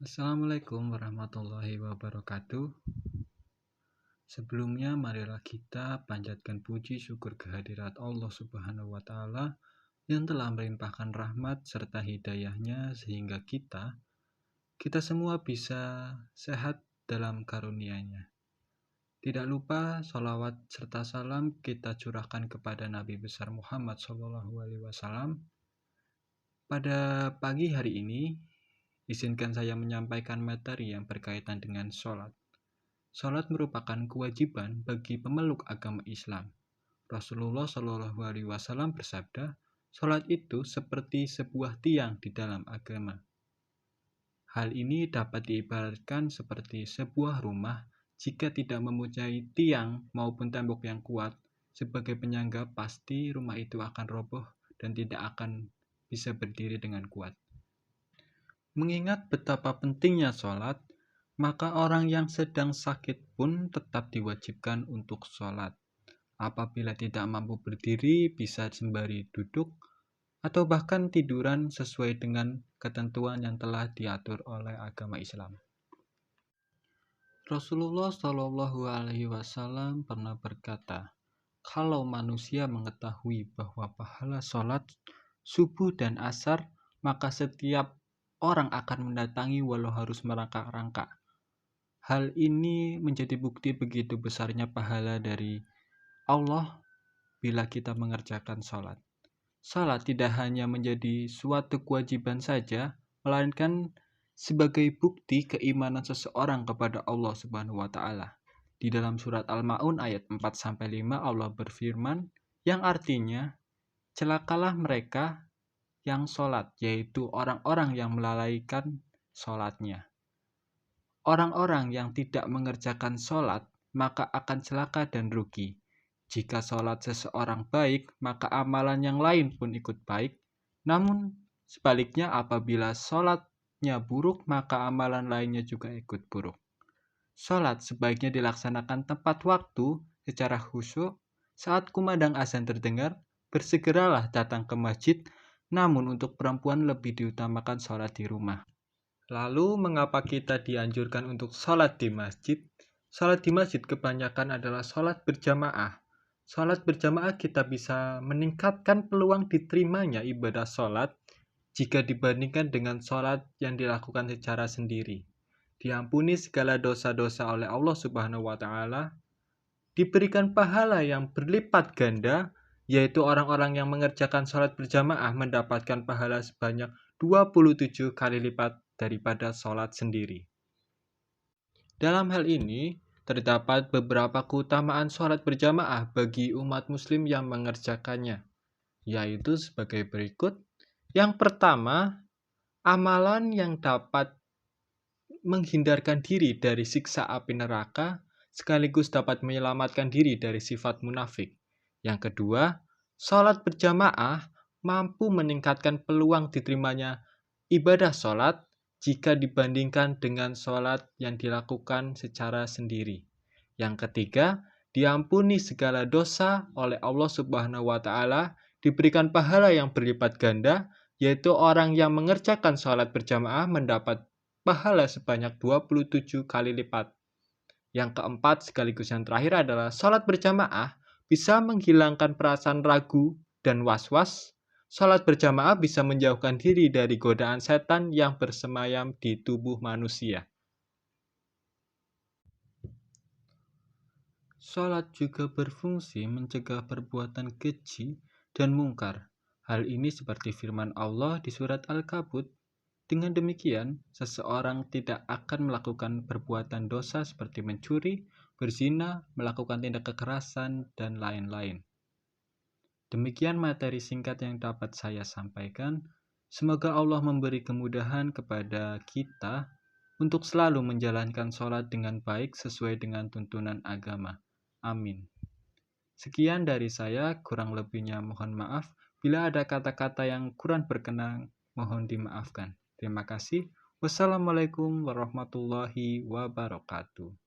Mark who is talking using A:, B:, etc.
A: Assalamualaikum warahmatullahi wabarakatuh. Sebelumnya, marilah kita panjatkan puji syukur kehadirat Allah Subhanahu wa Ta'ala yang telah melimpahkan rahmat serta hidayahnya sehingga kita semua bisa sehat dalam karunia-Nya. Tidak lupa sholawat serta salam kita curahkan kepada Nabi besar Muhammad SAW. Pada pagi hari ini, izinkan saya menyampaikan materi yang berkaitan dengan sholat. Sholat merupakan kewajiban bagi pemeluk agama Islam. Rasulullah SAW bersabda, sholat itu seperti sebuah tiang di dalam agama. Hal ini dapat diibaratkan seperti sebuah rumah. Jika tidak mempunyai tiang maupun tembok yang kuat sebagai penyangga, pasti rumah itu akan roboh dan tidak akan bisa berdiri dengan kuat. Mengingat betapa pentingnya sholat, maka orang yang sedang sakit pun tetap diwajibkan untuk sholat. Apabila tidak mampu berdiri, bisa sembari duduk, atau bahkan tiduran sesuai dengan ketentuan yang telah diatur oleh agama Islam. Rasulullah SAW pernah berkata, kalau manusia mengetahui bahwa pahala sholat subuh dan asar, maka setiap orang akan mendatangi walau harus merangkak-rangkak. Hal ini menjadi bukti begitu besarnya pahala dari Allah bila kita mengerjakan sholat. Sholat tidak hanya menjadi suatu kewajiban saja, melainkan sebagai bukti keimanan seseorang kepada Allah Subhanahu wa Ta'ala. Di dalam surat Al-Ma'un ayat 4-5 Allah berfirman, yang artinya, celakalah mereka yang sholat, yaitu orang-orang yang melalaikan sholatnya. Orang-orang yang tidak mengerjakan sholat, maka akan celaka dan rugi. Jika sholat seseorang baik, maka amalan yang lain pun ikut baik. Namun, sebaliknya apabila sholatnya buruk, maka amalan lainnya juga ikut buruk. Sholat sebaiknya dilaksanakan tepat waktu secara khusyuk. Saat kumandang azan terdengar, bersegeralah datang ke masjid. Namun untuk perempuan lebih diutamakan sholat di rumah. Lalu mengapa kita dianjurkan untuk sholat di masjid? Sholat di masjid kebanyakan adalah sholat berjamaah. Sholat berjamaah kita bisa meningkatkan peluang diterimanya ibadah sholat jika dibandingkan dengan sholat yang dilakukan secara sendiri. Diampuni segala dosa-dosa oleh Allah Subhanahu wa Ta'ala, diberikan pahala yang berlipat ganda, yaitu orang-orang yang mengerjakan sholat berjamaah mendapatkan pahala sebanyak 27 kali lipat daripada sholat sendiri. Dalam hal ini, terdapat beberapa keutamaan sholat berjamaah bagi umat muslim yang mengerjakannya, yaitu sebagai berikut. Yang pertama, amalan yang dapat menghindarkan diri dari siksa api neraka, sekaligus dapat menyelamatkan diri dari sifat munafik. Yang kedua, sholat berjamaah mampu meningkatkan peluang diterimanya ibadah sholat jika dibandingkan dengan sholat yang dilakukan secara sendiri. Yang ketiga, diampuni segala dosa oleh Allah Subhanahu wa Ta'ala, diberikan pahala yang berlipat ganda, yaitu orang yang mengerjakan sholat berjamaah mendapat pahala sebanyak 27 kali lipat. Yang keempat sekaligus yang terakhir adalah sholat berjamaah bisa menghilangkan perasaan ragu dan was-was. Sholat berjamaah bisa menjauhkan diri dari godaan setan yang bersemayam di tubuh manusia. Sholat juga berfungsi mencegah perbuatan keji dan mungkar. Hal ini seperti firman Allah di surat Al-Kabut. Dengan demikian, seseorang tidak akan melakukan perbuatan dosa seperti mencuri, berzina, melakukan tindak kekerasan, dan lain-lain. Demikian materi singkat yang dapat saya sampaikan. Semoga Allah memberi kemudahan kepada kita untuk selalu menjalankan sholat dengan baik sesuai dengan tuntunan agama. Amin. Sekian dari saya, kurang lebihnya mohon maaf. Bila ada kata-kata yang kurang berkenan, mohon dimaafkan. Terima kasih. Wassalamualaikum warahmatullahi wabarakatuh.